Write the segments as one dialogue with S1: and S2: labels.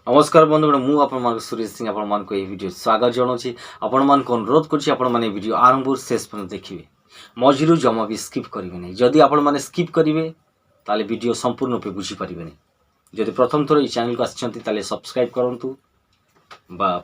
S1: नमस्कार बंधुगण मु आपण सुरेश सिंह आपण मान को वीडियो स्वागत जनाऊँगी। आपण मान को अनुरोध करुँच आपण मैंने वीडियो आरंभ शेष पर्यंत देखिए, मझिरू जमा भी स्किप करेंगे नहीं। जदि आपण मैंने स्किप करेंगे ताले वीडियो संपूर्ण रूपे बुझी पारे नहीं। जदि प्रथम थर चैनल को आसिए सब्सक्राइब करूँ बा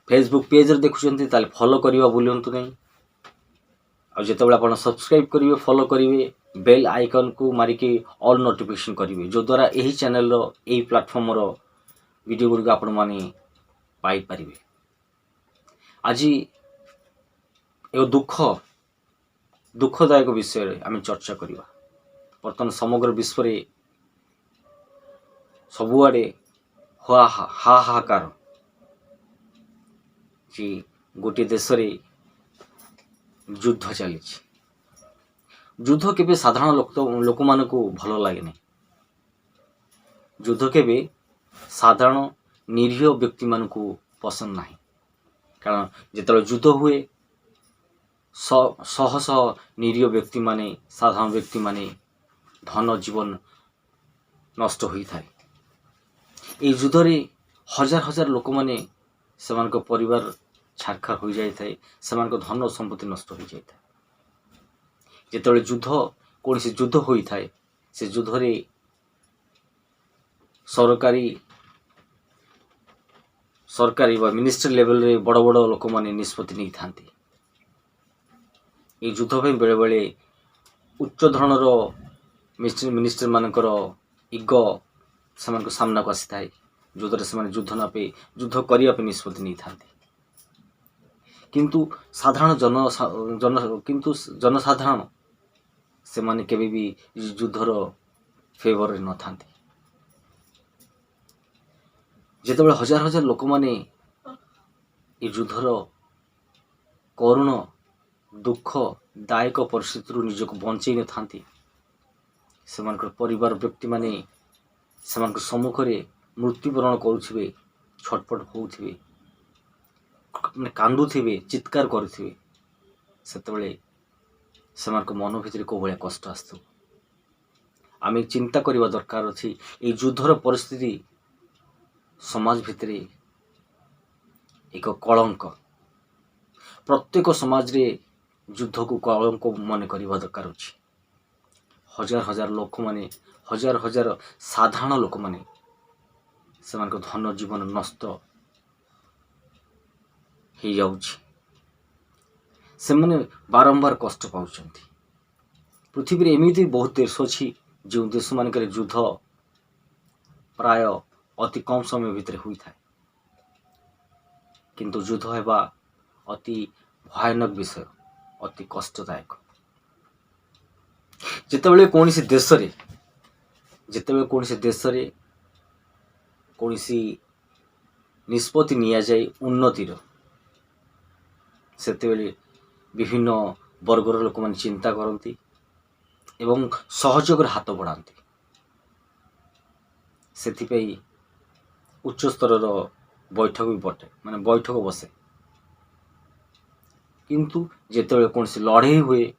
S1: फेसबुक पेज देखुं ताले फॉलो करवा भूलु नहीं। आते आप सब्सक्राइब करेंगे फॉलो करेंगे बेल आइकन को मारिकी ऑल नोटिफिकेशन करेंगे, जो द्वारा यही चैनल यही प्लेटफॉर्म वीडियो गुड़िक आपण मैंने पाइपर। आज ए दुखदायक विषय आम चर्चा करवा। बर्तमान समग्र विश्व में सबुआड़े हाहाकार कि गोटे देश रे युद्ध चली। युद्ध केबे साधारण लोक मान को भल लगे नहीं। युद्ध केबे साधारण निरीह व्यक्ति मान को पसंद नहीं। कारण जिते युद्ध हुए शह शह निरीह व्यक्ति माने साधारण व्यक्ति माने धन जीवन नष्ट होता है। ये युद्ध रे हजार हजार लोक माने सेमान को परिवार छारखार हो जाए, सेमान को धन संपत्ति नष्ट हो जाए। जिते युद्ध कौन सी युद्ध होता है से युद्ध रे सरकारी व मिनिस्टर लेवल रे बड़ बड़ लोक माने निष्पत्ति नहीं था। ये युद्ध पे बेले बेले उच्च धरणर मिनिस्टर मानकर इगो से सामना को आसी थाए, जो द्वारा से युद्ध ना पे युद्ध करने निष्पत्ति नहीं था। किंतु साधारण जनसाधारण से माने केबे भी युद्धर फेवर न था। जिते हजार हजार लोक माने ये युद्धर करुण दुखदायक परिस्थिति निजक बंचई न था। परिवार व्यक्ति माने सम्मुख में मृत्युवरण करुवे, छटपट होउथिबे, कांदुथिबे, चित्कार करुथिबे। सेतबेले सेमानक मन भितर को भलिया कष्ट आसथु। आमे चिंता करबा दरकार अछि। ए युद्धर परिस्थिति समाज भितर एक कलंक। प्रत्येक समाज रे युद्ध को कलंक मन करबा दरकार अछि। हजार हजार लोक माने हजार हजार साधारण लोक माने सेमानक धन जीवन नष्ट हो जाउछि। से माने बारंबार कष्ट पाउछन्ति। पृथ्वी रे एमिति बहुत देश अछि जो देश मानक युद्ध प्राय अति कम समय भितर हुई था। किंतु युद्ध हेबा अति भयानक विषय, अति कष्टदायक। जितेबले कौन सी देश रे कौन सी निष्पत्ति निया जाए उन्नतिर, सेतेबेले विभिन्न वर्गर लोक माने चिंता करती एवं सहयोग हाथ बढ़ाती। सेथिपई उच्च स्तर बैठक भी बटे माने बैठक बसे। किंतु जेतेबेले कौन सी लड़ाई हुए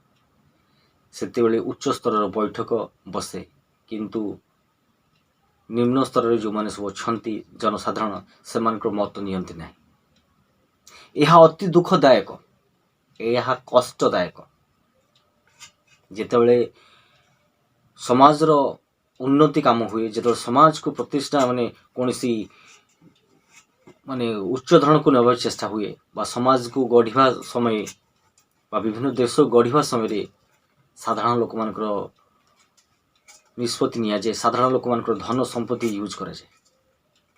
S1: सेतेबेले उच्च स्तर बैठक बसे, किंतु निम्न स्तर रे जो माने सब छंती जनसाधारण से मत नियंती नहीं। यह अति दुखदायक, यह कष्टदायक। जेतेबेले समाज रो उन्नति काम हुए, जो समाज को प्रतिष्ठा माने कौन सी माने उच्च धरण को नब चेष्टा हुए बा समाज को गढ़ा समय बा विभिन्न देश गढ़ा समय साधारण लोक मान निष्पत्ति निया जाए, साधारण लोक मान धन संपत्ति यूज करा जाए।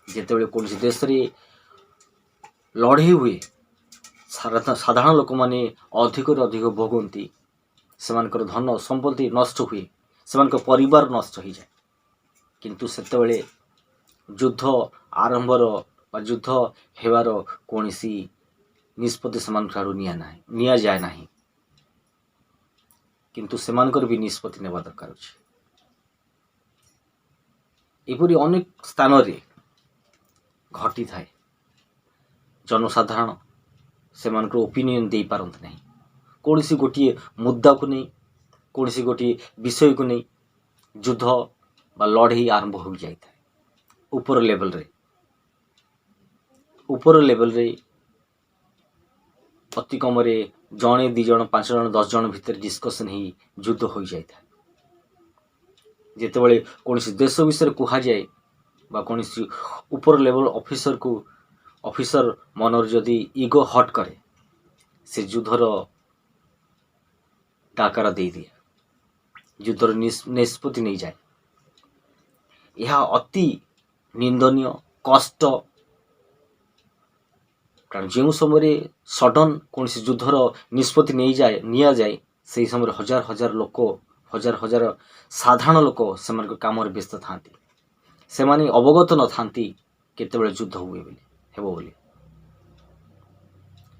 S1: जेतेबेले कौन देश रे लड़ाई हुए साधारण लोक माने अधिक अधिक भोगंती, सेमानकर धन संपत्ति नष्ट हुए, सेमानकर परिवार नष्ट हो जाए। किंतु सेतेबेले युद्ध आरंभर बा युद्ध हेबार कौन सी निष्पत्ति सेमान ठारू निया जाए नहीं। किंतु सेमानकर भी निष्पत्ति नेबा दरकार अछि। एपरि अनेक स्थान रे घटी थाए। जनसाधारण सेमानकर ओपिनियन दे पारंत नहीं। कौन सी गोटे मुद्दा को नहीं, कौन सी गोटे विषय को नहीं युद्ध बा लड़ाई आरंभ हो जाए ऊपर लेवल रे। ऊपर लेवल रे अति कम जड़े 2 जण 5 जण 10 जण भितर डिस्कसन ही युद्ध हो जाए जितेबाला कौन देश विषय कह जाए कौन ऊपर लेवल ऑफिसर मनर जदि इगो हट करे से युद्धर डाकर दे दिए युद्धर निष्पत्ति नहीं जाए यह अति निंदनीय कष्ट कारण जो समय सडन कौन युद्धर निष्पत्ति नहीं जाए निया जाए से समय हजार हजार लोक हजार हजार साधारण लोक से काम व्यस्त था से अवगत न था केतेबेले युद्ध हुए हेबो बोली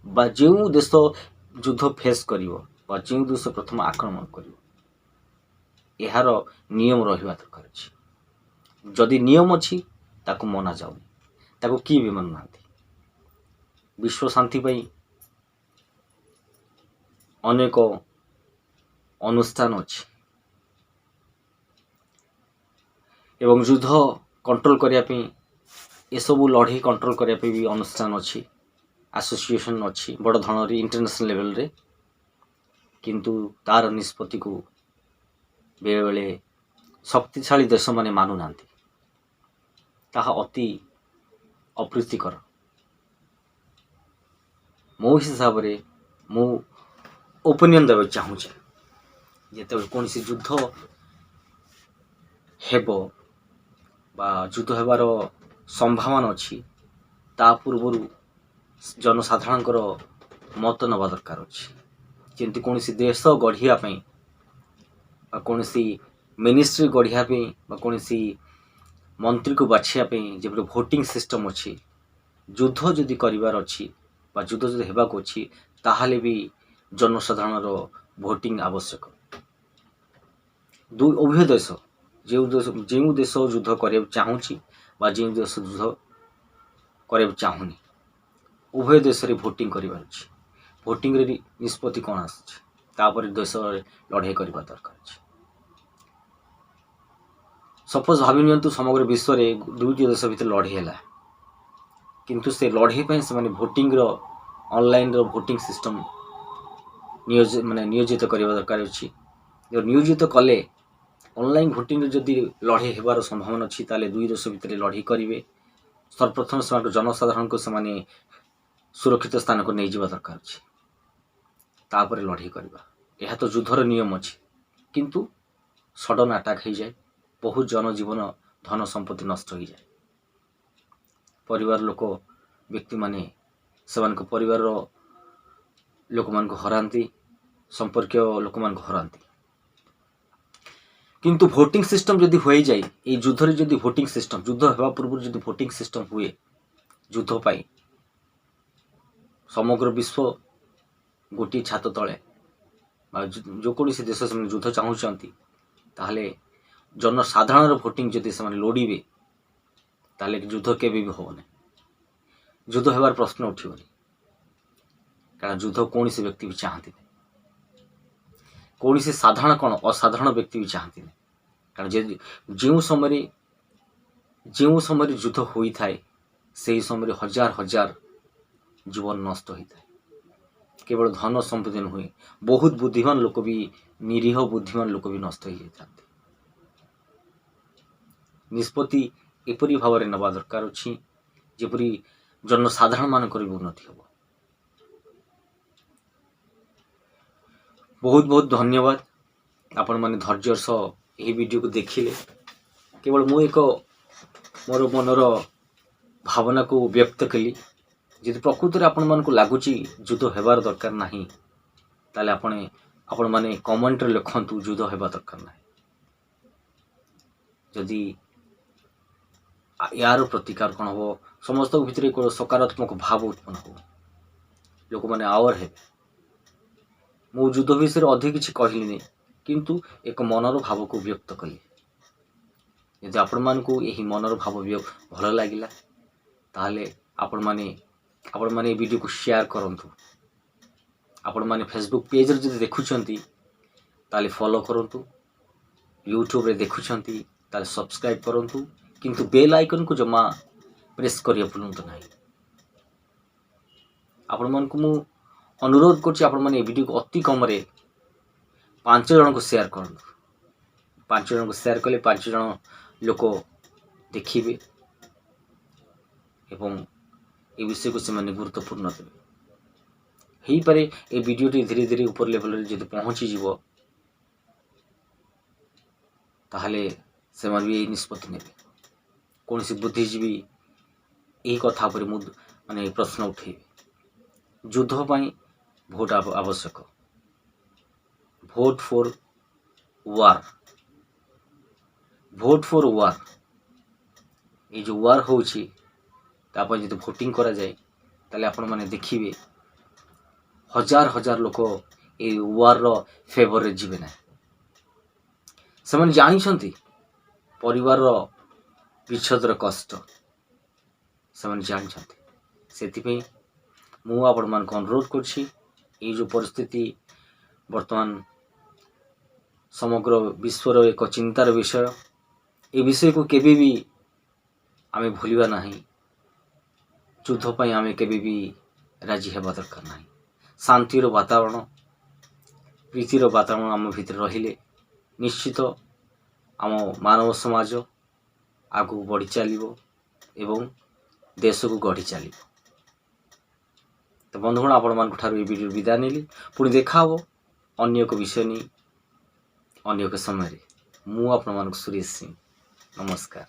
S1: बा जो देश युद्ध फेस करिवो बा जो देश प्रथम आक्रमण करिवो यार नियम रहिबा दरकार अछि जदि नियम अछि ताकू मना जाउनी ताकू की भी मन नांती विश्व शांति पई अनेक अनुष्ठान अछि एवं युद्ध कंट्रोल करिया पे ये सब लड़ाई कंट्रोल करिया पे भी अनुष्ठान अछि एसोसिएशन अछि बड़ धरण इंटरनेशनल लेवल रे किंतु तार निष्पत्ति को बेले बेले शक्तिशाली देश माने मानु नांती ताहा अति अप्रीतिकर मो हिसाब रे मो ओपिनियन देबे चाहूचे जेते कौन सी युद्ध हेबो बा युद्ध हेबार संभावना अच्छी ता पूर्व जनसाधारण मत नवा दरकार अच्छी जमी कौन देश गढ़ियापी कौन मिनिस्ट्री गढ़ियापी कौन मंत्री को बाछियापी जब भोटिंग सिस्टम अच्छी युद्ध जदि करार अच्छी युद्ध जदि हेबाक अच्छी ताहले भी जनसाधारण भोटिंग आवश्यक उभय देश जो देश युद्ध कर चाहूँगी जो देश युद्ध कर चाहूनी उभय देश रे भोटिंग करार भोटिंग रे निष्पत्ति कौन आसपर देश लड़ाई करवा दरकार सपोज भावी नियंतु समग्र विश्व रे दुईटी देश भितर लड़ाई है किंतु से लड़ाई से भोटिंग ऑनलाइन भोटिंग सिस्टम नियोजित करवा दरकार अच्छी जो नियोजित कले ऑनलाइन भोटिंग जदि लड़ाई हेबार संभावना अच्छी ताले दुई देश भितर लड़ाई करेंगे सर्वप्रथम से जनसाधारण को से सुरक्षित स्थान को नहीं जावा दरकार अच्छी तापर लड़ाई करवा यह तो युद्धर नियम अच्छी किंतु सडन अटैक हो जाए बहुत जनजीवन धन संपत्ति नष्ट हो जाए परिवार लोक व्यक्ति माने से परिवार लोक मान हरांती संपर्क लोक मान हरांती किंतु भोटिंग सिस्टम जदि हो जाए ये युद्ध जदि भोटिंग सिस्टम युद्ध होगा पूर्व जदि भोटिंग सिस्टम हुए युद्ध पाई समग्र विश्व गोटे छात तले जो कौन देश से युद्ध चाहूँगी ताहले जनसाधारण भोटिंग जदि से लोड़े ताहले युद्ध केबे भी होना युद्ध हेबार प्रश्न उठिबनी कारण युद्ध कौन से व्यक्ति भी चाहती कौन से साधारण कौन असाधारण व्यक्ति भी चाहती कारण जो समय युद्ध होता है से समय हजार हजार जीवन नष्ट होता है केवल धन संपत्ति नुहे बहुत बुद्धिमान लोक भी निरीह बुद्धिमान लोक भी नष्ट हो जाता निष्पत्ति एपरी भाव में नवा दरकार अच्छी जेपरी जनसाधारण मानक उन्नति हम बहुत बहुत धन्यवाद आपण मैंने धैर्य सह यह वीडियो को देखिले केवल मु एक मोर मनर भावना को व्यक्त कली जदि प्रकृत में आपण मन को लगुच युद्ध हेबार दरकार नहीं ताले आपण माने कमेंट रे लिखंतु युद्ध हेबा दरकार नहीं जदि यार प्रतिकार कौन हम समस्त भितर एक सकारात्मक भाव उत्पन्न हो लोक मैंने आवर हे मु युद्ध विषय अधिक किसी कहली किंतु एक मनर भाव को व्यक्त कली यदि आपण मान को यही मनर भाव भल लगिला ताहले आपण माने वीडियो को शेयर करंतु आपण माने फेसबुक पेज रे जदि देखुछंती ताले फॉलो करंतु यूट्यूब रे देखुछंती ताले सब्सक्राइब करंतु किंतु बेल आइकन को जमा प्रेस करिया भूलंतु नहीं आपण मन को मु अनुरोध करछि आपण माने वीडियो को अति कम रे 5 जन को शेयर कर 5 जन को शेयर कले 5 जन लोक देखिबे एवं ए विषय को से माने गुरुत्वपूर्ण देबे ही पारे ए वीडियो टी धीरे धीरे ऊपर लेवल रे जदि पहुंची जीवो ताहले से मन भी निष्पत्ति नेबे कौन सी बुद्धिजीवी यही कथा पर माने प्रश्न उठे युद्ध पाई भोट आवश्यक vote for war vote for वार ये जो वार होची तापर जदि भोटिंग करा जाए ताले आपण माने देखिबे हजार हजार लोक ए वार रो फेवर रे जिबे ना से माने जानि छंती परिवार रो विच्छेद रो कष्ट से माने जानि छंती सेति पे मु आपण मान को अनुरोध करछि ए जो परिस्थिति वर्तमान समग्र विश्व रो एक चिंतार विषय ए विषय को केबे भी आमे भूलिबा नाही युद्ध पाई आमे केबे भी राजी हेबा दरकार नाही शांतिर वातावरण प्रीतिर वातावरण आम भीतर रहिले निश्चित आम मानव समाज आगु बढ़ी चलिबो एवं देश को गढ़ी चलिबो। तो बंधुगण आपण मान ठारू ए वीडियो विदा नेली पुणी देखा हो अन्य को विषय नहीं अन्य के समय मु आपण मान सुरेश सिंह नमस्कार।